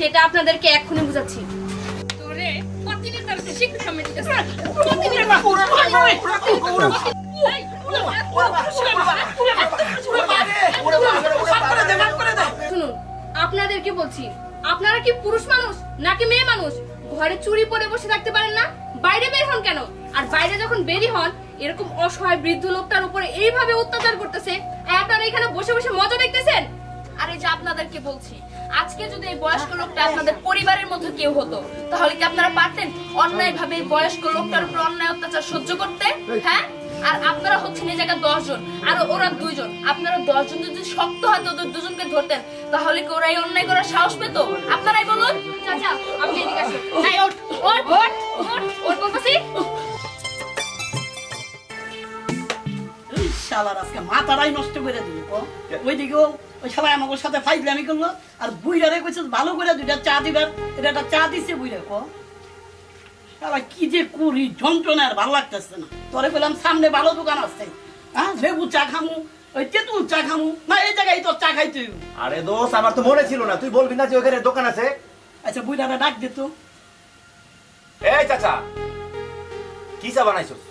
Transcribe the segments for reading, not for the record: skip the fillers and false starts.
সেটা আপনাদেরকে এক্ষুনি বুঝাচ্ছি। তোরে প্রতিদিন তার শিক্ষা সামনে দিতেছে শুনুন, আপনাদেরকে বলছি, আপনারা কি পুরুষ মানুষ নাকি মেয়ে মানুষ? ঘরে চুরি পরে বসে থাকতে পারেন না? বাইরে বের হন কেন? আর বাইরে যখন বেরি হন এরকম অসহায় বৃদ্ধ লোকটার উপরে এইভাবে অত্যাচার করতেছে, আর আপনারা এখানে বসে বসে মজা দেখতেছেন। আর এই যে আপনাদেরকে বলছি, আজকে যদি এই বয়স্ক লোকটা আপনাদের পরিবারের মধ্যে কেউ হতো, তাহলে কি আপনারা পারতেন অন্যায় ভাবে এই বয়স্ক লোকটার উপর অন্যায় অত্যাচার সহ্য করতে? হ্যাঁ, আর আপনারা হচ্ছেন এই জায়গায় 10 জন আর ওরা 2 জন। আপনারা 10 জন যদি শক্ত হাতে ওদের 2 জনকে ধরতেন, তাহলে কি ওরা এই অন্যায় করার সাহস পেত? আপনারাই বলুন। চাচা আপনি এদিকে আসুন। এই ওঠ ওঠ ওঠ ওঠ ওঠ বলতেছি। এই শালার আজকে মাথাটাই নষ্ট করে দিবি। ওইদিকেও ওই শালা আমাকে সাথে ফাইজলামি করলো, আর বুইরারে কইছে ভালো করে 2টা চা দিবার, এটা একটা চা দিছে বুইরা। শালা কি যে করি, যন্ত্রণা আর ভালো লাগতেছে না। তোরে বললাম সামনে ভালো দোকান আছে, হ্যাঁ লেবু চা খামু, ওই তেঁতুল চা খামু না, এই জায়গায় তোর চা খাইতে। আরে দোস্ত, আমার তো মনে ছিল না, তুই বলবি না যে ওখানে দোকান আছে। আচ্ছা বুইরারে ডাক দে তো। এই চাচা, কি চা বানাইছস?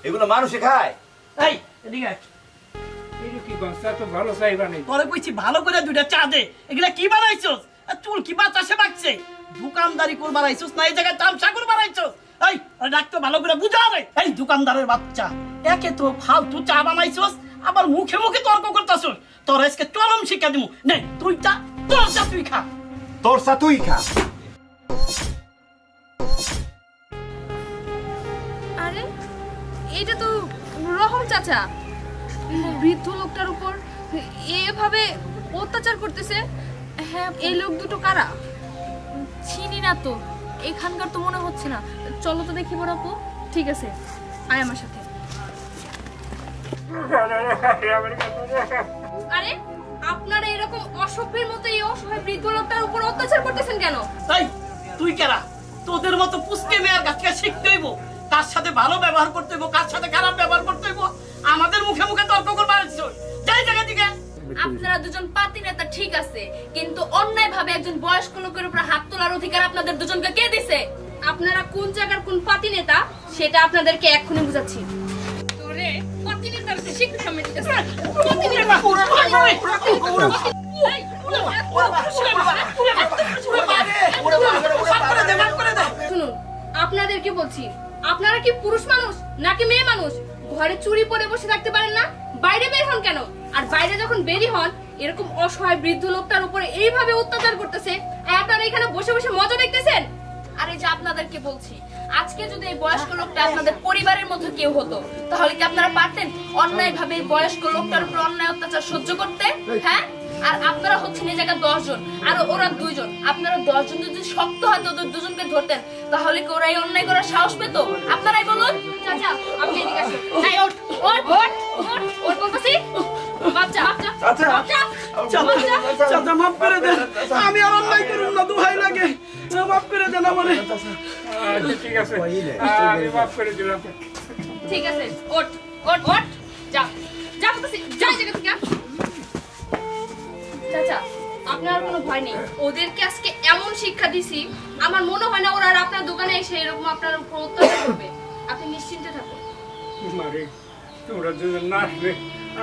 এগুলো মানুষে খায়? এই এদিকে আয়। কি গসা তো ভালো চাই বানাই। তোরে কইছি ভালো করে 2টা চা দে। এগুলা কি বানাইছস? আর চুল কি বাতাসে বাকছে? দোকানদারি কর বানাইছস না এই জায়গায় তামসা কর বানাইছস? এই ডাক তো ভালো করে বুঝা রে। এই দোকানদারের বাচ্চা, একে তো ফালতু চা বানাইছস, আবার মুখে মুখে তর্ক করতাছস। তোর আজকে চরম শিক্ষা দিমু। নে তুই চা, তোর চা তুই খা। তোর চা তুই খা। আরে এটা তো রহম চাচা, বৃদ্ধ লোকটার উপর এভাবে অত্যাচার করতেছে। হ্যাঁ, এই লোক দুটো কারা? চিনি না তো, এখানকার তো মনে হচ্ছে না। চলো তো দেখি বড় আপু। ঠিক আছে, আয় আমার সাথে। আরে আপনারা এরকম অসভ্যের মতো এই অসহায় বৃদ্ধ লোকটার উপর অত্যাচার করতেছেন কেন? তাই তুই কেরা? তোদের মতো পুষ্কে মেয়ের কাছ থেকে শিখতে হইব কার সাথে ভালো ব্যবহার করতে হইব, কার সাথে খারাপ ব্যবহার করতে হইব। আমাদের মুখে মুখে তর্ক করবার যাই জায়গা থেকে। আপনারা দুজন পাতি নেতা ঠিক আছে, কিন্তু অন্যায় ভাবে একজন বয়স্ক লোকের উপর হাত তোলার অধিকার আপনাদের দুজনকে কে দিছে? আপনারা কোন জায়গার কোন পাতি নেতা সেটা আপনাদেরকে এক্ষুনি বুঝাচ্ছি। তোরে পাতি নেতার শিক্ষা সামনে দিতেছে পাতি নেতা। শুনুন, আপনাদেরকে বলছি, আপনারা কি পুরুষ মানুষ নাকি মেয়ে মানুষ? ঘরে চুরি পরে বসে থাকতে পারেন না? বাইরে বের হন কেন? আর বাইরে যখন বেরি হন এরকম অসহায় বৃদ্ধ লোকটার উপরে এইভাবে অত্যাচার করতেছে, আর আপনারা এখানে বসে বসে মজা দেখতেছেন। আর এই যে আপনাদেরকে বলছি, আজকে যদি এই বয়স্ক লোকটা আপনাদের পরিবারের মধ্যে কেউ হতো, তাহলে কি আপনারা পারতেন অন্যায় ভাবে এই বয়স্ক লোকটার উপর অন্যায় অত্যাচার সহ্য করতে? হ্যাঁ, আর আপনারা হচ্ছেন এই জায়গায় 10 জন আর ওরা 2 জন। আপনারা 10 জন যদি শক্ত হাতে ওদের 2 জনকে ধরতেন, তাহলে কি ওরা এই অন্যায় করার সাহস পেত? আপনারাই বলুন। চাচা আপনি এদিকে আসুন। এই ওঠ ওঠ ওঠ ওঠ ওঠ বলতেছি। বাচ্চা বাচ্চা চাচা, চাচা মাফ করে দেন, আমি আর অন্যায় করব না, দোহাই লাগে, মাফ করে দেন আমারে। ঠিক আছে, আমি মাফ করে দিলাম। ঠিক আছে, ওঠ ওঠ ওঠ, যা যা বলতেছি, যা জায়গা থেকে। চাচা আপনার কোনো ভয় নেই, ওদেরকে আজকে এমন শিক্ষা দিছি, আমার মনে হয় না ওরা আর আপনার দোকানে এসে এরকম আপনার উপর অত্যাচার করবে। আপনি নিশ্চিন্তে থাকুন। মারে তোমরা দুজন না আসবে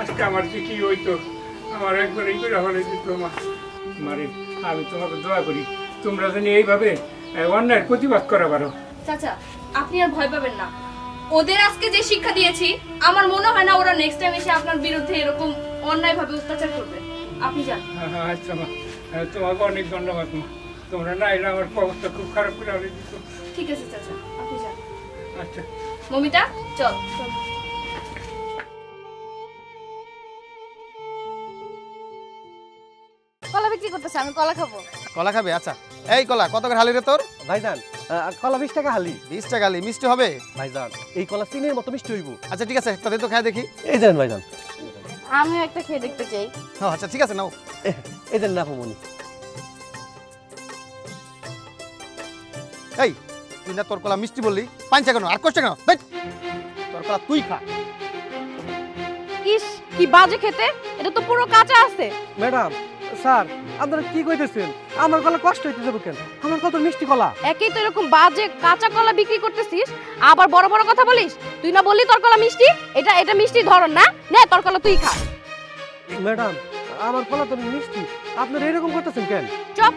আজকে আমার যে কি হইতো, আমার একবার এই করে হলে দিত। মারে আমি তোমাকে দোয়া করি, তোমরা যেন এইভাবে অন্যায়ের প্রতিবাদ করা পারো। চাচা আপনি আর ভয় পাবেন না, ওদের আজকে যে শিক্ষা দিয়েছি আমার মনে হয় না ওরা নেক্সট টাইম এসে আপনার বিরুদ্ধে এরকম অন্যায় ভাবে অত্যাচার করবে। আপনি যান। আচ্ছা মা, তোমাকে অনেক ধন্যবাদ মা, তোমরা না এলে আমার অবস্থা খুব খারাপ করে হলে দিত। ঠিক আছে চাচা, আপনি যান। আচ্ছা মমিতা চল চল। কলা বিক্রি করতেছে, আমি কলা খাবো। কলা খাবে? আচ্ছা, এই কলা কত করে হালি রে তোর? ভাইজান কলা 20 টাকা হালি। 20 টাকা হালি, মিষ্টি হবে? ভাইজান এই কলা চিনির মতো মিষ্টি হইব। আচ্ছা ঠিক আছে, তাদের তো খাই দেখি। এই দেন ভাইজান। আমিও একটা খেয়ে দেখতে চাই। ও আচ্ছা ঠিক আছে, নাও। এই দেন না কমনি। এই তুই না তোর কলা মিষ্টি বললি, পাঁচটা কেন আর কষ্ট কেন? তোর কলা তুই খা। ইস কি বাজে খেতে, এটা তো পুরো কাঁচা আছে। ম্যাডাম স্যার আপনারা কি কইতেছেন? আমার কলা কষ্ট হইতে যাবে কেন? আমার কত মিষ্টি কলা। একই তো এরকম বাজে কাঁচা কলা বিক্রি করতেছিস, আবার বড় বড় কথা বলিস। তুই না বললি তোর কলা মিষ্টি? এটা মিষ্টি ধরন না, নে তোর কলা তুই খা। ম্যাডাম আমার কলা তো মিষ্টি, আপনারা এরকম করতেছেন কেন? চুপ,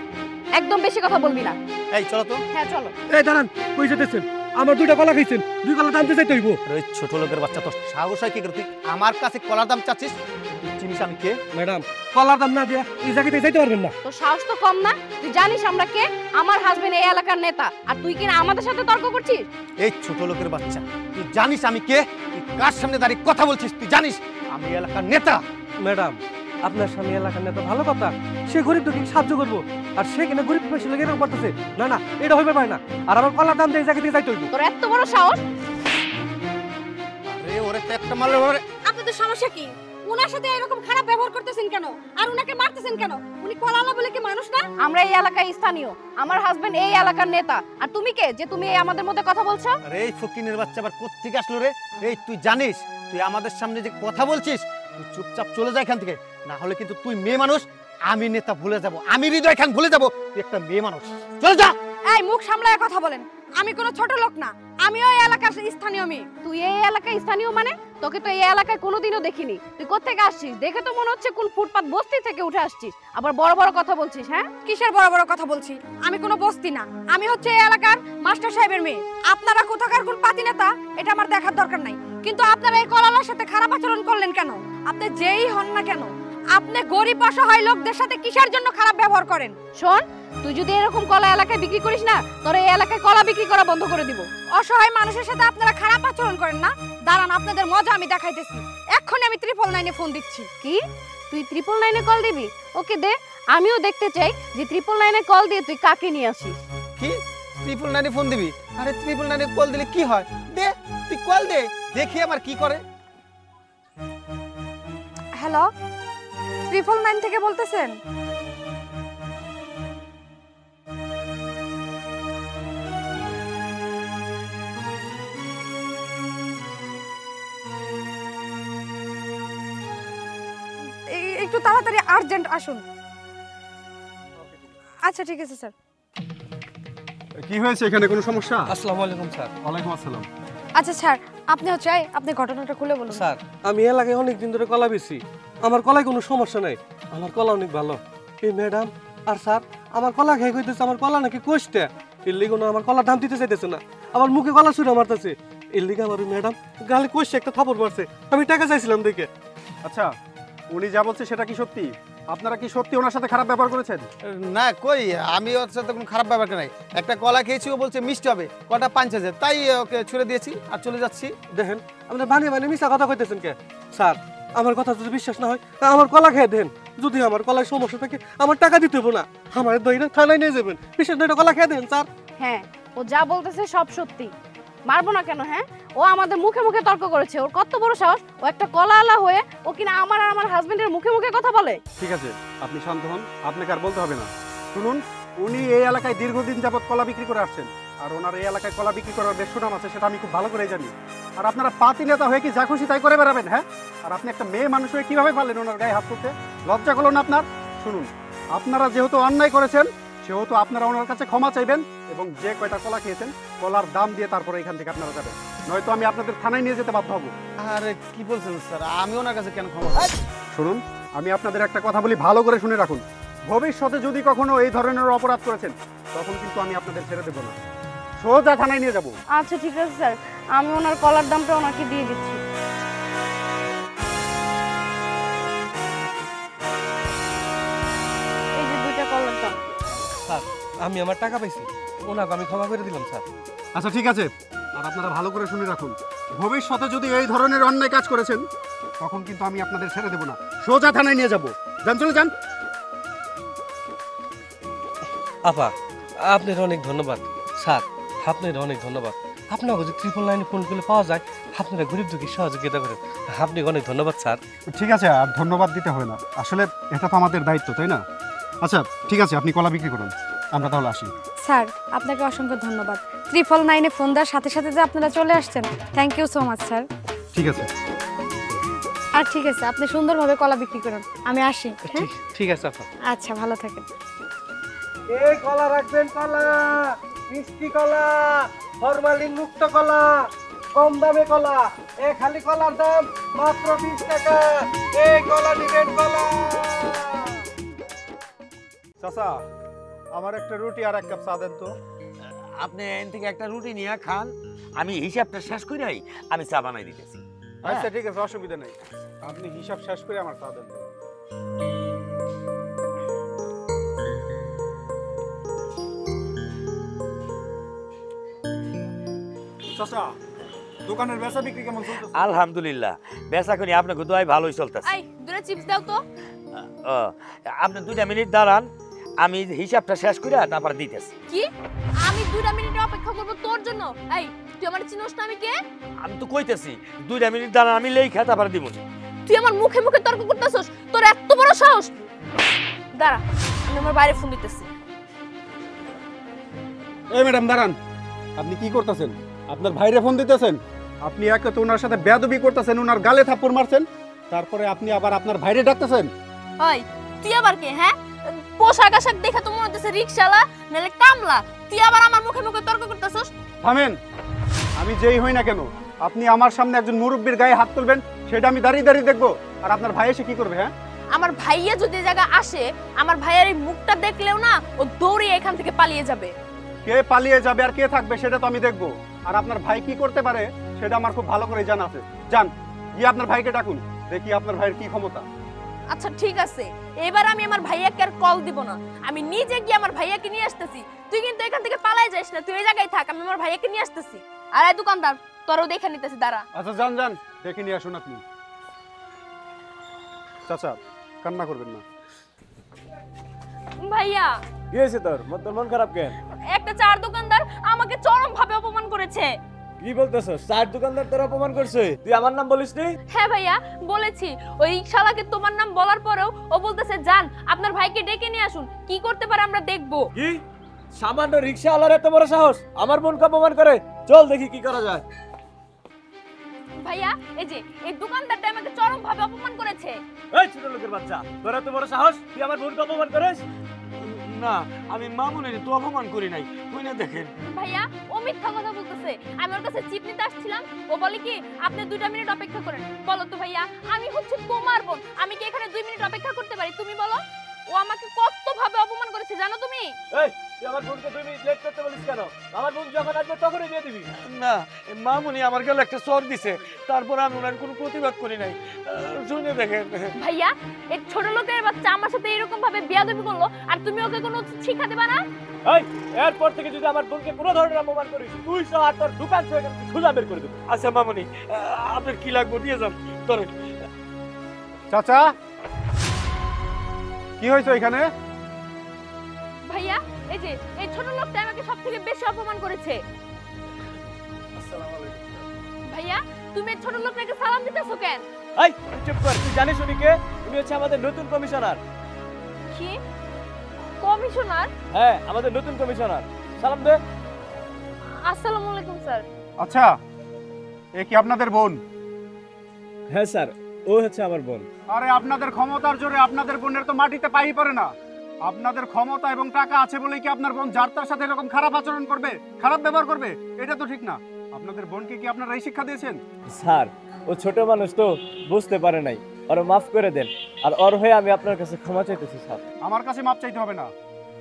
একদম বেশি কথা বলবি না। এই চলো তো। হ্যাঁ চলো। এই দাঁড়ান, কই যেতেছেন? আমার দুইটা কলা খাইছেন, দুই কলা দাম দিতে হইব। ওই ছোট লোকের বাচ্চা তো সাহস হয় কি করে তুই আমার কাছে কলার দাম চাচ্ছিস? তুই চিনিস আমি কে? ম্যাডাম কলার দাম না দিয়া এই জায়গাতে যাইতে পারবেন না। তোর সাহস তো কম না? তুই জানিস আমরা কে? আমার হাজবেন্ড এই এলাকার নেতা, আর তুই কিনা আমাদের সাথে তর্ক করছিস? এই ছোট লোকের বাচ্চা, তুই জানিস আমি কে? তুই কার সামনে দাঁড়িয়ে কথা বলছিস? তুই জানিস আমি এলাকার নেতা। ম্যাডাম আপনার স্বামী এলাকার নেতা, ভালো কথা, সে গরিব দুঃখীকে সাহায্য করবো, আর সে কিনা গরিব পয়সা লেগে এরকম করতেছে। না না, এটা হইবে পারে না। আর আমার কলার দাম দিয়ে এই জায়গা থেকে যাইতে হইব। তোর এত বড় সাহস! আরে ওরে তো একটা মারলে ওরে। আপনাদের সমস্যা কি? উনার সাথে এরকম খারাপ ব্যবহার করতেছেন কেন? আর উনাকে মারতেছেন কেন? উনি কলালা বলে কি মানুষ না? আমরা এই এলাকায় স্থানীয়, আমার হাজবেন্ড এই এলাকার নেতা, আর তুমি কে যে তুমি এই আমাদের মধ্যে কথা বলছো? আরে এই ফকিনের বাচ্চা আবার কোত্থেকে আসলো রে? এই তুই জানিস তুই আমাদের সামনে যে কথা বলছিস, তুই চুপচাপ চলে যা এখান থেকে, না হলে কিন্তু তুই মেয়ে মানুষ, আমি নেতা ভুলে যাব, আমি হৃদয় খান ভুলে যাব, তুই একটা মেয়ে মানুষ, চলে যা। এই মুখ সামলায় কথা বলেন, আমি কোনো ছোট লোক না, আমি ওই এলাকার স্থানীয় মেয়ে। তুই এই এলাকায় স্থানীয় মানে? তোকে তো এই এলাকায় কোনোদিনও দেখিনি। তুই কোত্থেকে আসছিস? দেখে তো মনে হচ্ছে কোন ফুটপাত বস্তি থেকে উঠে আসছিস, আবার বড় বড় কথা বলছিস। হ্যাঁ, কিসের বড় বড় কথা বলছি? আমি কোনো বস্তি না, আমি হচ্ছে এই এলাকার মাস্টার সাহেবের মেয়ে। আপনারা কোথাকার কোন পাতি নেতা এটা আমার দেখার দরকার নাই, কিন্তু আপনারা এই কলালার সাথে খারাপ আচরণ করলেন কেন? আপনি যেই হন না কেন, আপনি গরিব অসহায় লোকদের সাথে কিসের জন্য খারাপ ব্যবহার করেন? শোন, তুই যদি এরকম কলা এলাকায় বিক্রি করিস না, তোর এই এলাকায় কলা বিক্রি করা বন্ধ করে দিব। অসহায় মানুষের সাথে আপনারা খারাপ আচরণ করেন না? দাঁড়ান, আপনাদের মজা আমি দেখাইতেছি। এক্ষুনি আমি 999 ফোন দিচ্ছি। কি? তুই 999 কল দিবি? ওকে দে, আমিও দেখতে চাই যে 999 কল দিয়ে তুই কাকে নিয়ে আসিস। কি 999 ফোন দিবি? আরে 999 কল দিলে কি হয়? দে, তুই কল দে, দেখি আমার কি করে। হ্যালো, 999 থেকে বলতেছেন? একটু তাড়াতাড়ি আর্জেন্ট আসুন। আচ্ছা ঠিক আছে স্যার। কি হয়েছে, এখানে কোনো সমস্যা? আসসালামু আলাইকুম স্যার। ওয়ালাইকুম আসসালাম। আচ্ছা স্যার, আপনি হচ্ছে আপনি ঘটনাটা খুলে বলুন। স্যার আমি এলাকায় অনেক দিন ধরে কলা বেচি, আমার কলায় কোনো সমস্যা নাই, আমার কলা অনেক ভালো। এই ম্যাডাম আর স্যার আমার কলা খেয়ে কইতেছে আমার কলা নাকি কোষ্টা, এর লিগে আমার কলার দাম দিতে চাইতেছে না, আমার মুখে কলা ছুঁড়ে মারতেছে। এর লিগে আমার ম্যাডাম গালে কোষ্টা একটা থাপড় মারছে, আমি টাকা চাইছিলাম দেখে। আচ্ছা, উনি যা বলছে সেটা কি সত্যি? আপনারা কি সত্যি ওনার সাথে খারাপ ব্যবহার করেছেন? না কই, আমি ওর সাথে কোনো খারাপ ব্যাপার নাই। একটা কলা খেয়েছি, ও বলছে মিষ্টি হবে, কটা পাঞ্চেছে, তাই ওকে ছুড়ে দিয়েছি আর চলে যাচ্ছি। দেখেন আপনি বানিয়ে বানিয়ে মিশা কথা কইতেছেন কে? স্যার আমার কথা যদি বিশ্বাস না হয় আমার কলা খেয়ে দেন, যদি আমার কলায় সমস্যা থাকে আমার টাকা দিতে হবে না, আমার দইটা থানায় নিয়ে যাবেন, বিশ্বাস না কলা খেয়ে দেন স্যার। হ্যাঁ, ও যা বলতেছে সব সত্যি, মারবো না কেন? হ্যাঁ, ও আমাদের মুখে মুখে তর্ক করেছে, ওর কত বড় সাহস, ও একটা কলাওয়ালা হয়ে ও কিনা আমার আর আমার হাজবেন্ডের মুখে মুখে কথা বলে। ঠিক আছে, আপনি শান্ত হন, আপনাকে আর বলতে হবে না। শুনুন, উনি এই এলাকায় দীর্ঘদিন যাবত কলা বিক্রি করে আসছেন, আর ওনার এই এলাকায় কলা বিক্রি করার বেশ সুনাম আছে, সেটা আমি খুব ভালো করেই জানি। আর আপনারা পাতি নেতা হয়ে কি যা খুশি তাই করে বেড়াবেন? হ্যাঁ, আর আপনি একটা মেয়ে মানুষ হয়ে কিভাবে পারলেন ওনার গায়ে হাত তুলতে? লজ্জা করলো না আপনার? শুনুন, আপনারা যেহেতু অন্যায় করেছেন সেহেতু আপনারা ওনার কাছে ক্ষমা চাইবেন, এবং যে কয়টা কলা খেয়েছেন কলার দাম দিয়ে তারপরে এখান থেকে আপনারা যাবেন, নয়তো আমি আপনাদের থানায় নিয়ে যেতে বাধ্য হবো। আরে কি বলছেন স্যার, আমি ওনার কাছে কেন ক্ষমা? শুনুন, আমি আপনাদের একটা কথা বলি, ভালো করে শুনে রাখুন। ভবিষ্যতে যদি কখনো এই ধরনের অপরাধ করেছেন তখন কিন্তু আমি আপনাদের ছেড়ে দেবো না, সোজা থানায় নিয়ে যাবো। আচ্ছা ঠিক আছে স্যার, আমি ওনার কলার দামটা ওনাকে দিয়ে দিচ্ছি। এই যে 2টা কলার দাম। স্যার আমি আমার টাকা পাইছি, ওনাকে আমি ক্ষমা করে দিলাম স্যার। আচ্ছা ঠিক আছে, আর আপনারা ভালো করে শুনে রাখুন, ভবিষ্যতে যদি এই ধরনের অন্যায় কাজ করেছেন তখন কিন্তু আমি আপনাদের ছেড়ে দেবো না, সোজা থানায় নিয়ে যাবো। যান, চলে যান। আপা আপনার অনেক ধন্যবাদ। স্যার আপনার অনেক ধন্যবাদ, আপনাকে যদি 999 ফোন করলে পাওয়া যায়, আপনারা গরিব দুঃখী সহযোগিতা করেন, আপনাকে অনেক ধন্যবাদ স্যার। ঠিক আছে, আর ধন্যবাদ দিতে হয় না, আসলে এটা তো আমাদের দায়িত্ব, তাই না? আচ্ছা ঠিক আছে, আপনি কলা বিক্রি করুন, আমরা তাহলে আসি। স্যার আপনাকে অসংখ্য ধন্যবাদ, 999 ফোন দেওয়ার সাথে সাথে যে আপনারা চলে আসছেন, thank you so much sir. ঠিক আছে। আর ঠিক আছে, আপনি সুন্দরভাবে কলা বিক্রি করুন, আমি আসি। হ্যাঁ? ঠিক আছে আপা। আচ্ছা, ভালো থাকেন। এই কলা রাখবেন, কলা মিষ্টি কলা, ফরমালিন মুক্ত কলা, কম দামে কলা। এই খালি কলার দাম মাত্র 20 টাকা। এই কলা নিবেন, কলা। চাচা, আমার একটা রুটি আর এক কাপ চা দেন তো। আপনি এখান থেকে একটা রুটি নিয়ে খান, আমি হিসাবটা শেষ করেই আমি চা বানাই দিতেছি। আচ্ছা ঠিক আছে, অসুবিধা নেই, আপনি হিসাব শেষ করে আমার চা দেন তো। চাচা, দোকানের বেচা বিক্রি কেমন চলতেছে? আলহামদুলিল্লাহ, বেচা করি আপনাকে দোয়াই ভালোই চলতেছে। এই দুটো চিপস দাও তো। আপনি 2 মিনিট দাঁড়ান, আমি হিসাবটা শেষ করে তারপর দিতেছি। কি আমি 2 মিনিট অপেক্ষা করব তোর জন্য? এই তুই আমার চিনোস না আমি কে? আমি তো কইতেছি 2 মিনিট দাঁড়ান, আমি লেখা তারপর দিব। তুই আমার মুখে মুখে তর্ক করতেছস? তোর এত বড় সাহস! দাঁড়া, আমি আমার বাইরে ফোন দিতেছি। এই ম্যাডাম দাঁড়ান, আপনি কি করতেছেন? আপনার ভাইরে ফোন দিতেছেন? আপনি একে তো ওনার সাথে বেয়াদবি করতেছেন, ওনার গালে থাপ্পড় মারছেন, তারপরে আপনি আবার আপনার ভাইরে ডাকতেছেন। ওই তুই আবার কে? হ্যাঁ, পোশাক আশাক দেখে তো মনে হচ্ছে রিকশালা নালে কামলা। তুই আবার আমার মুখে মুখে তর্ক করতেছস? থামেন, আমি যেই হই না কেন, আপনি আমার সামনে একজন মুরব্বির গায়ে হাত তুলবেন সেটা আমি দাঁড়িয়ে দাঁড়িয়ে দেখবো, আর আপনার ভাই এসে কি করবে? হ্যাঁ, আমার ভাইয়া যদি জায়গা আসে, আমার ভাইয়ার এই মুখটা দেখলেও না ও দৌড়ে এখান থেকে পালিয়ে যাবে। কে পালিয়ে যাবে আর কে থাকবে সেটা তো আমি দেখবো, আর আপনার ভাই কি করতে পারে সেটা আমার খুব ভালো করে জানা আছে। যান, গিয়ে আপনার ভাইকে ডাকুন, দেখি আপনার ভাইয়ের কি ক্ষমতা। আচ্ছা ঠিক আছে, এবার আমি আমার ভাইয়াকে আর কল দিব না, আমি নিজে গিয়ে আমার ভাইয়াকে নিয়ে আসতেছি। তুই কিন্তু এখান থেকে পালাই যাস না, তুই এই জায়গায় থাক, আমি আমার ভাইয়াকে নিয়ে আসতেছি। আর এই দোকানদার, তোরও দেখে নিতেছি, দাঁড়া। আচ্ছা যান যান, দেখে নিয়ে আসুন আপনি। চাচা, কান্না করবেন না। ভাইয়া, কি হয়েছে তোর? তোর মন খারাপ কেন? একটা চার দোকানদার আমাকে চরম ভাবে অপমান করেছে। কি বলতেছস? চার দোকানদার তোর অপমান করছে? তুই আমার নাম বলিসনি? হ্যাঁ ভাইয়া, বলেছি। ওই রিকশালাকে তোমার নাম বলার পরেও ও বলতেছে যান আপনার ভাইকে ডেকে নিয়ে আসুন, কি করতে পারে আমরা দেখবো। কি সামান্য রিকশাওয়ালার এত বড় সাহস আমার বোনকে অপমান করে? চল দেখি কি করা যায়। ভাইয়া, এই যে এই দোকানদারটা আমাকে চরম ভাবে অপমান করেছে। এই ছোট লোকের বাচ্চা, তোর এত বড় সাহস, তুই আমার বোনকে অপমান করিস? না, আমি মামুনের তো অপমান করি নাই, কই না দেখেন। ভাইয়া, ও মিথ্যা কথা বলতেছে। আমি ওর কাছে চিপ নিতে আসছিলাম, ও বলে কি আপনি 2 মিনিট অপেক্ষা করেন। বলো তো ভাইয়া, আমি হচ্ছে তোমার বোন, আমি কি এখানে 2 মিনিট অপেক্ষা করতে পারি? তুমি বলো। ও আমাকে কত ভাবে অপমান করেছে জানো তুমি? এই তুই আমার বোনকে 2 মিনিট লেট করতে বলিস কেন? আমার বোন যখন আসবে তখনই দিয়ে দিবি। না, মামুনি আমার গেলে একটা চর দিছে, তারপর আমি ওনার কোনো প্রতিবাদ করি নাই। শুনে দেখেন ভাইয়া, এই ছোট লোকের বাচ্চা আমার সাথে এরকম ভাবে বেয়াদবি করলো, আর তুমি ওকে কোনো শিক্ষা দেবা না? এই এরপর থেকে যদি আমার বোনকে কোনো ধরনের অপমান করিস, তুই সহ আর তোর দোকান থেকে সোজা বের করে দেব। আচ্ছা মামুনি, আপনার কি লাগবে দিয়ে যান। ধরেন। চাচা, কি হয়েছে এখানে? ভাইয়া, এই যে এই ছোট লোকটা আমাকে সবথেকে বেশি অপমান করেছে। ভাইয়া, তুমি এই ছোট লোকটাকে সালাম দিতেছো কেন? এই তুই চুপ কর, তুই জানিস উনি কে? উনি হচ্ছে আমাদের নতুন কমিশনার। কি কমিশনার? হ্যাঁ, আমাদের নতুন কমিশনার। সালাম দে। আসসালামু আলাইকুম স্যার। আচ্ছা, এ কি আপনাদের বোন? হ্যাঁ স্যার, ও হচ্ছে আমার বোন। আরে আপনাদের ক্ষমতার জোরে আপনাদের বোনের তো মাটিতে পাই পড়ে না। আপনাদের ক্ষমতা এবং টাকা আছে বলেই কি আপনার বোন যার তার সাথে এরকম খারাপ আচরণ করবে, খারাপ ব্যবহার করবে? এটা তো ঠিক না। আপনাদের বোনকে কি আপনারা এই শিক্ষা দিয়েছেন? স্যার, ও ছোট মানুষ তো বুঝতে পারে নাই, ওর মাফ করে দেন। আর ওর হয়ে আমি আপনার কাছে ক্ষমা চাইতেছি স্যার। আমার কাছে মাপ চাইতে হবে না,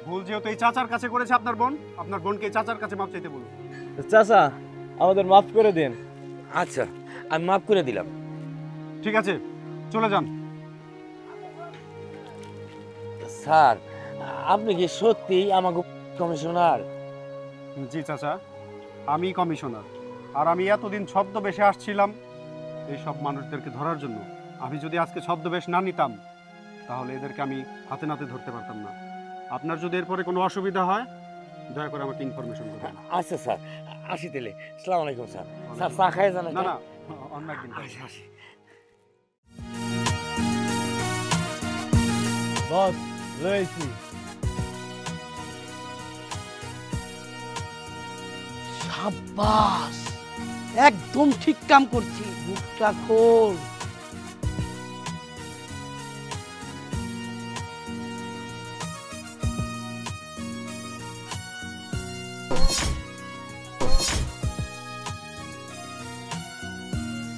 ভুল যেহেতু এই চাচার কাছে করেছে আপনার বোন, আপনার বোনকে চাচার কাছে মাপ চাইতে বলুন। চাচা, আমাদের মাফ করে দেন। আচ্ছা, আমি মাফ করে দিলাম। ঠিক আছে, চলে যান। স্যার, আপনি কি সত্যি আমাকে কমিশনার? জি চাচা, আমি কমিশনার। আর আমি এতদিন ছদ্মবেশে আসছিলাম এই সব মানুষদেরকে ধরার জন্য। আমি যদি আজকে ছদ্মবেশ না নিতাম তাহলে এদেরকে আমি হাতে নাতে ধরতে পারতাম না। আপনার যদি এরপরে কোনো অসুবিধা হয় দয়া করে আমাকে ইনফরমেশন করবেন। আচ্ছা স্যার, আসি তাহলে। আসসালামু আলাইকুম স্যার। স্যার চা খাই জানা? না না, অন্য একদিন। আসি। বস, লইছি। সাব্বাস, একদম ঠিক কাম করছি। মুখটা খোল।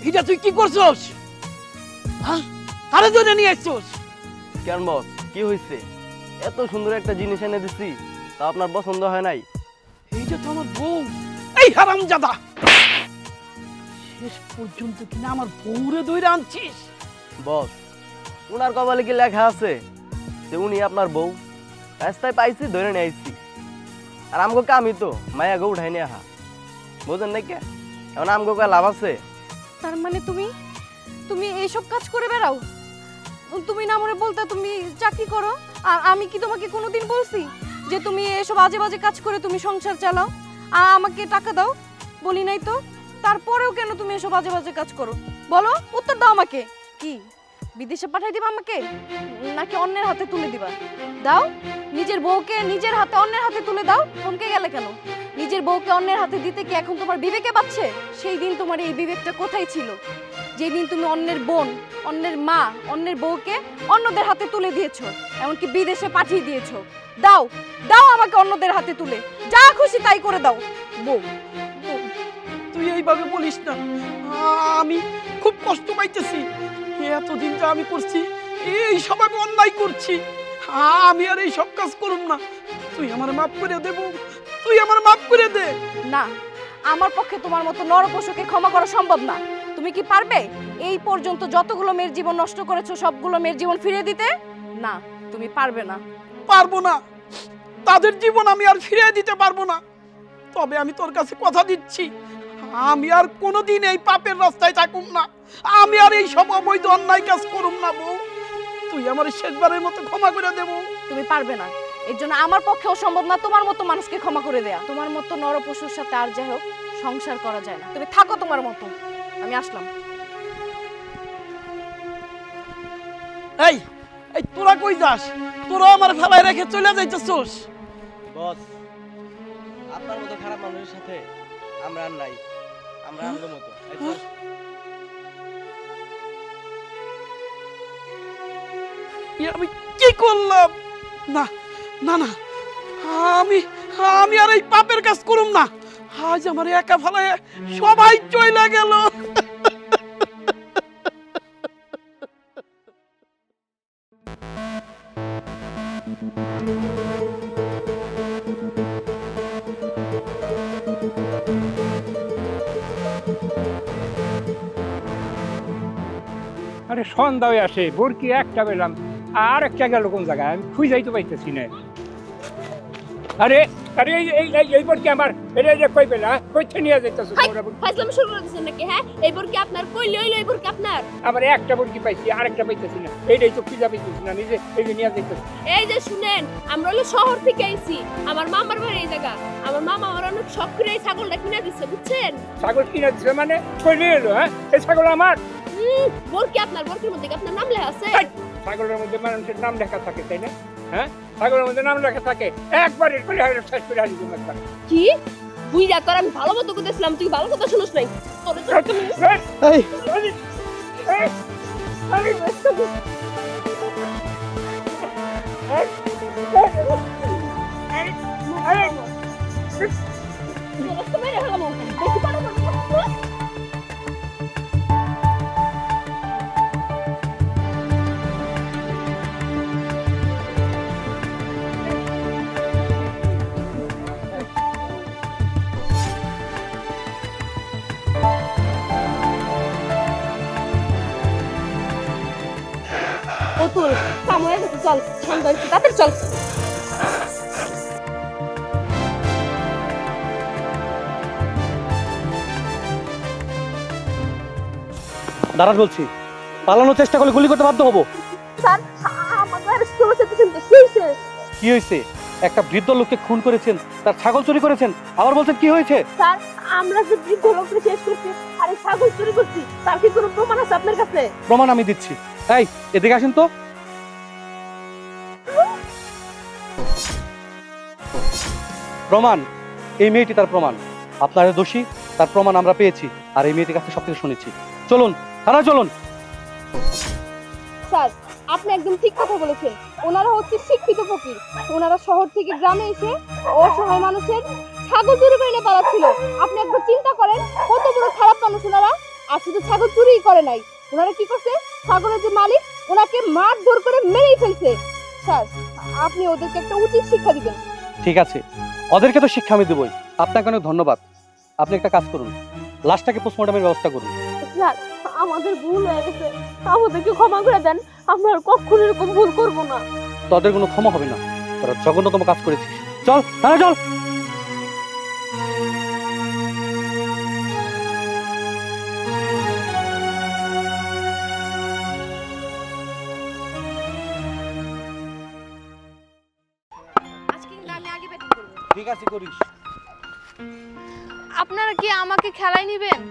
এটা তুই কি করছস? হ্যাঁ, কারে ধরে নিয়ে আসছস? কেন বস, কি হয়েছে? এত সুন্দর একটা জিনিস এনে দিছি, তা আপনার পছন্দ হয় নাই? এইটা তো আমার বউ। এই হারামজাদা, শেষ পর্যন্ত কিনা আমার বউরে ধরে আনছিস? বস, উনার কপালে কি লেখা আছে যে উনি আপনার বউ? রাস্তায় পাইছি, ধরে নিয়ে আইছি। আর আমগো কামই তো মায়া গো উঠাই নিয়ে আহা, বুঝেন নাকি? এখন আমগো কা লাভ আছে? তার মানে তুমি তুমি এইসব কাজ করে বেড়াও? তুমি না মনে বলতে তুমি চাকরি করো, আর আমি কি তোমাকে কোনোদিন বলছি যে তুমি এসব আজে বাজে কাজ করে তুমি সংসার চালাও আর আমাকে টাকা দাও? বলি নাই তো। তারপরেও কেন তুমি এসব আজে বাজে কাজ করো বলো? উত্তর দাও আমাকে। কি বিদেশে পাঠাই দিবা আমাকে, নাকি অন্যের হাতে তুলে দিবা? দাও, নিজের বউকে নিজের হাতে অন্যের হাতে তুলে দাও। থমকে গেলে কেন? নিজের বউকে অন্যের হাতে দিতে কি এখন তোমার বিবেকে পাচ্ছে? সেই দিন তোমার এই বিবেকটা কোথায় ছিল? যেদিন তুমি অন্যের বোন, অন্যের মা, অন্যের বউকে অন্যদের হাতে তুলে দিয়েছো, এমনকি বিদেশে পাঠিয়ে দিয়েছো। দাও, দাও আমাকে অন্যদের হাতে তুলে, যা খুশি তাই করে দাও। বউ, তুই এইভাবে বলিস না, আমি খুব কষ্ট পাইতেছি। এতদিন যা আমি করছি, এই সব আমি অন্যায় করছি। আমি আর এই সব কাজ করুম না। তুই আমার মাফ করে দে বউ, তুই আমার মাফ করে দে। না, আমার পক্ষে তোমার মতো নরপশুকে ক্ষমা করা সম্ভব না। তুমি কি পারবে এই পর্যন্ত যতগুলো মেয়ের জীবন নষ্ট করেছো সবগুলো মেয়ের জীবন ফিরিয়ে দিতে? না, তুমি পারবে না। পারবো না, তাদের জীবন আমি আর ফিরিয়ে দিতে পারবো না। তবে আমি তোর কাছে কথা দিচ্ছি, আমি আর কোনোদিন এই পাপের রাস্তায় থাকুম না। আমি আর এই সব অবৈধ অন্যায় কাজ করুম না বউ। তুই আমার শেষবারের মতো ক্ষমা করে দেবো। তুমি পারবে না, এর জন্য আমার পক্ষে অসম্ভব না তোমার মতো মানুষকে ক্ষমা করে দেয়া। তোমার মতো নরপশুর সাথে আর যাই হোক সংসার করা যায় না। তুমি থাকো তোমার মতো, আমি আসলাম। এই এই তোরা কই যাস? তোরা আমার ফেলায় রেখে চলে যাইতেছস? বস, আপনার মতো খারাপ মানুষের সাথে আমরা আর নাই, আমরা আমগো মতো। আমি কি করলাম? না না না, আমি আমি আর এই পাপের কাজ করুম না। আজ আমার একা ফেলায় সবাই চলে গেল। আরে সন্ধ্যা হয়ে আসে, বরকি একটা পেলাম, আর একটা গেল কোন জায়গায় আমি খুঁজাই তো পাইতেছি না। আরে আরে এই বরকি আমার, এটা যে কই পেলা, কইতে নিয়ে যাইতেছো তোমরা? ফাইজলামি শুরু করে দিছেন নাকি? হ্যাঁ, এই বরকি আপনার? কইলে হইলো এই বরকি আপনার? আমার একটা বরকি পাইছি, আরেকটা পাইতেছি না। এইটাই তো খুঁজা পাইতেছি না, নিজে এই যে নিয়ে যাইতেছি। এই যে শুনেন, আমরা হলো শহর থেকে আইছি, আমার মামার বাড়ি এই জায়গা। আমার মামা আমার অনেক শখ করে এই ছাগলটা কিনে দিচ্ছে, বুঝছেন? ছাগল কিনে দিচ্ছে মানে? কইলে এলো? হ্যাঁ, এই ছাগল আমার। বরকি আপনার? বরকির মধ্যে কি আপনার নাম লেখা আছে? ছাগলের মধ্যে মানুষের নাম লেখা থাকে, তাই না? হ্যাঁ, ছাগলের মধ্যে নাম লেখা থাকে। একবার করে শেষ করে আসি তোমার। কি বুইরা তোর আমি ভালো মতো কইতেছিলাম, তুই ভালো কথা শুনছ নাই? তোরে তো তুমি অতুল সামনে চল, সন্ধ্যা তাড়াতাড়ি চল। দাঁড়ান বলছি, পালানোর চেষ্টা করলে গুলি করতে বাধ্য হবো। স্যার, আমাকে আরেস্ট করেছে, কি হয়েছে? কি হয়েছে? একটা বৃদ্ধ লোককে খুন করেছেন, তার ছাগল চুরি করেছেন, আবার বলছেন কি হয়েছে? স্যার, আমরা যে বৃদ্ধ লোককে শেষ করছি আর এই ছাগল চুরি করছি, তার কি কোনো প্রমাণ আছে আপনার কাছে? প্রমাণ আমি দিচ্ছি। এই এদিকে আসেন তো। প্রমাণ, এই মেয়েটি তার প্রমাণ। আপনারা দোষী, তার প্রমাণ আমরা পেয়েছি, আর এই মেয়েটির কাছে সবকিছু শুনেছি। চলুন থানায় চলুন। স্যার, আপনি একদম ঠিক কথা বলেছেন। ওনারা হচ্ছে শিক্ষিত ফকির, ওনারা শহর থেকে গ্রামে এসে অসহায় মানুষের ছাগল চুরি করে নিয়ে পালাচ্ছিল। আপনি একবার চিন্তা করেন কত বড় খারাপ মানুষ ওনারা। আর শুধু ছাগল চুরিই করে নাই, ওনারা কি করছে, ছাগলের যে মালিক ওনাকে মারধর করে মেরেই ফেলছে। স্যার আপনি ওদেরকে একটা উচিত শিক্ষা দিবেন। ঠিক আছে, ওদেরকে তো শিক্ষা আমি দেবই। আপনাকে অনেক ধন্যবাদ। আপনি একটা কাজ করুন, লাশটাকে পোস্টমর্টমের ব্যবস্থা করুন। স্যার আমাদের ভুল হয়ে গেছে, আমাদেরকে ক্ষমা করে দেন, আমরা আর কখনো এরকম ভুল করব না। তোদের কোনো ক্ষমা হবে না, তোরা জঘন্যতম কাজ করেছিস। চল থানা চল। আজকে কিন্তু আমি আগে ব্যাটিং করব। ঠিক আছে, করিস। আপনারা কি আমাকে খেলায় নেবেন?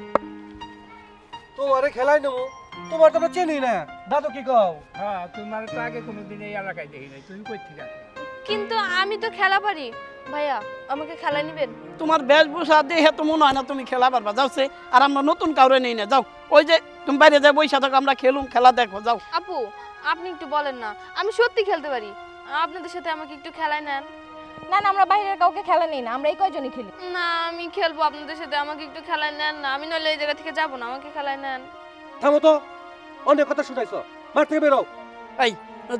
তোমারে খেলাই নেবো, তোমার তো আমরা চিনি না। দাদু কি কও? হ্যাঁ, তোমার তো আগে কোনোদিন এই এলাকায় দেখি নাই, তুমি কই থেকে আসো? কিন্তু আমি তো খেলা পারি। ভাইয়া আমাকে খেলায় নেবেন? তোমার বেশভূষা দেখে তো মনে হয় না তুমি খেলা পারবা। যাওছে আর আমরা নতুন কাউরে নেই না, যাও ওই যে তুমি বাইরে যাই বইসা থাকো, আমরা খেলুম, খেলা দেখো, যাও। আপু আপনি একটু বলেন না, আমি সত্যি খেলতে পারি, আপনাদের সাথে আমাকে একটু খেলায় নেন। না না, আমরা বাইরের কাউকে খেলা নেই না, আমরা এই কয়জনই খেলি। না আমি খেলবো আপনাদের সাথে, আমাকে একটু খেলায় নেন না, আমি নইলে এই জায়গা থেকে যাবো না, আমাকে খেলায় নেন। থামো তো, অনেক কথা শুনাইছো, মাঠ থেকে বেরো। এই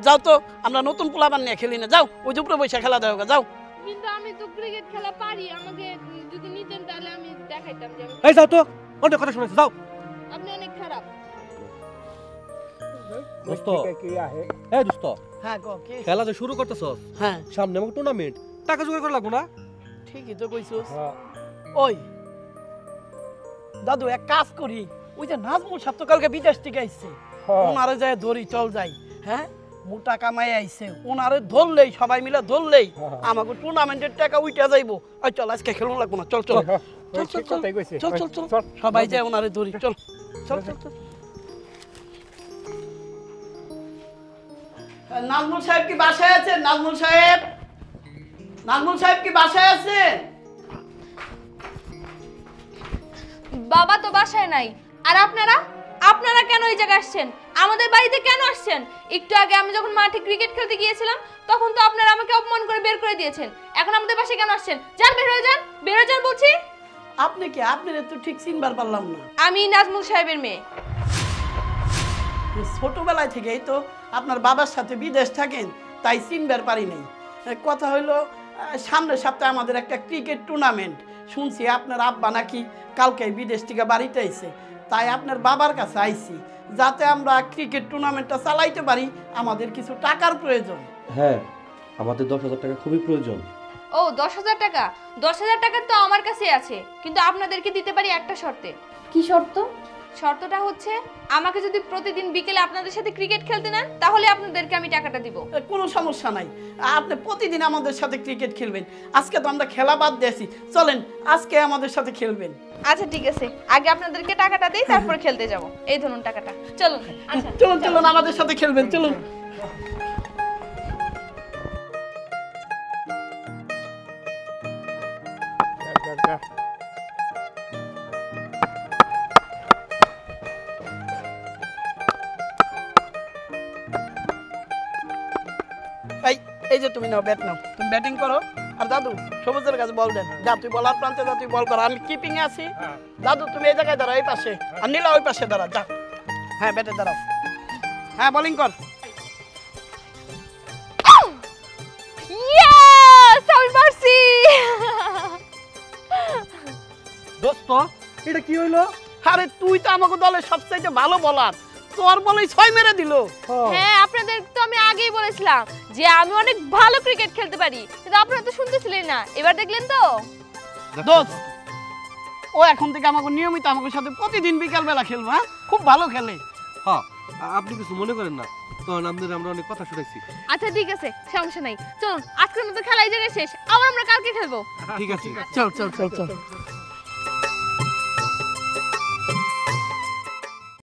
যাও তো, আমরা নতুন পোলাবান নিয়ে খেলি না, যাও ওই যে উপরে বইসা খেলা দেখো, যাও। কিন্তু আমি তো ক্রিকেট খেলা পারি, আমাকে যদি নিতেন তাহলে আমি দেখাইতাম যে এই যাও তো, অনেক কথা শুনাইছো, যাও। আপনি অনেক খারাপ। দোস্ত, কি আহে? এই দোস্ত, হ্যাঁ গো, কি? খেলা যে শুরু করতেছস, হ্যাঁ সামনে আমাকে টুর্নামেন্ট, টাকা জোগাড় করা লাগবো না? ঠিকই তো কইছস। হ্যাঁ। ওই দাদু এক কাজ করি, ওই যে নাজমুল সাহেব তো কালকে বিদেশ থেকে আইছে, হ্যাঁ। ওনারে যায় ধরি, চল যাই। হ্যাঁ মোটা কামাই আইছে, ওনারে ধরলেই, সবাই মিলে ধরলেই আমাকে টুর্নামেন্টের টাকা উইটা যাইবো। ওই চল আজকে খেলুন লাগবো না, চল চল হ্যাঁ, চল ওই চল ঠিক চল কথাই কইছে। চল চল চল চল। সবাই যায় ওনারে ধরি, চল চল চল চল। নাজমুল সাহেব কি বাসায় আছেন? নাজমুল সাহেব, নাজমুল সাহেব কি বাসায় আছেন? বাবা তো বাসায় নাই। আর আপনারা আপনারা কেন এই জায়গায় আসছেন? আমাদের বাড়িতে কেন আসছেন? একটু আগে আমি যখন মাঠে ক্রিকেট খেলতে গিয়েছিলাম তখন তো আপনারা আমাকে অপমান করে বের করে দিয়েছেন। এখন আমাদের বাসায় কেন আসছেন? যান, বের হয়ে যান, বের হয়ে যান বলছি। আপনি কি? আপনার তো ঠিক চিনবার পারলাম না। আমি নাজমুল সাহেবের মেয়ে। ছোটবেলায় থেকেই তো আপনার বাবার সাথে বিদেশ থাকেন, তাই চিনবার পারি নাই। কথা হইলো সামনের সপ্তাহে আমাদের একটা ক্রিকেট টুর্নামেন্ট, শুনছি আপনার আব্বা নাকি কালকে বিদেশ থেকে বাড়িতে আইছে, তাই আপনার বাবার কাছে আইছি যাতে আমরা ক্রিকেট টুর্নামেন্টটা চালাইতে পারি। আমাদের কিছু টাকার প্রয়োজন। হ্যাঁ, আমাদের 10,000 টাকা খুবই প্রয়োজন। ও 10,000 টাকা? 10,000 টাকা তো আমার কাছে আছে, কিন্তু আপনাদেরকে দিতে পারি একটা শর্তে। কি শর্ত? শর্তটা হচ্ছে আমাকে যদি প্রতিদিন বিকেলে আপনাদের সাথে ক্রিকেট খেলতে নেন তাহলে আপনাদেরকে আমি টাকাটা দিব। কোনো সমস্যা নাই, আপনি প্রতিদিন আমাদের সাথে ক্রিকেট খেলবেন। আজকে তো আমরা খেলা বাদ দিয়েছি, চলেন আজকে আমাদের সাথে খেলবেন। আচ্ছা ঠিক আছে, আগে আপনাদেরকে টাকাটা দেই, তারপরে খেলতে যাব। এই ধরুন টাকাটা, চলুন। আচ্ছা চলুন চলুন আমাদের সাথে খেলবেন, চলুন। এই যে তুমি নাও, ব্যাট নাও, তুমি ব্যাটিং করো। আর দাদু সবুজের কাছে বল দেন, যা তুই বলার প্রান্তে যা, তুই বল কর, আমি কিপিং এ আছি। দাদু তুমি এই জায়গায় দাঁড়াও, এই পাশে, আর নীলা ওই পাশে দাঁড়া, যা। হ্যাঁ ব্যাটে দাঁড়াও, হ্যাঁ বোলিং কর। ইয়েস, আমি পারছি। দোস্ত, এটা কি হইলো? আরে তুই তো আমাকে দলের সবচাইতে ভালো বলার, তোর বলেই 6 মেরে দিল। হ্যাঁ, আপনাদের তো আমি আগেই বলেছিলাম যে আমি অনেক ভালো ক্রিকেট খেলতে পারি, কিন্তু আপনারা তো শুনতেছিলেন না। এবার দেখলেন তো? দোস্ত, ও এখন থেকে আমাকে নিয়মিত আমাকে সাথে প্রতিদিন বিকাল বেলা খেলবো। হ্যাঁ, খুব ভালো খেলে। হ্যাঁ, আপনি কিছু মনে করেন না, কারণ আমরা অনেক কথা শুনেছি। আচ্ছা ঠিক আছে, সমস্যা নাই, চলুন আজকের মতো খেলা এই জায়গায় শেষ, আবার আমরা কালকে খেলবো। ঠিক আছে, চল চল চল চল।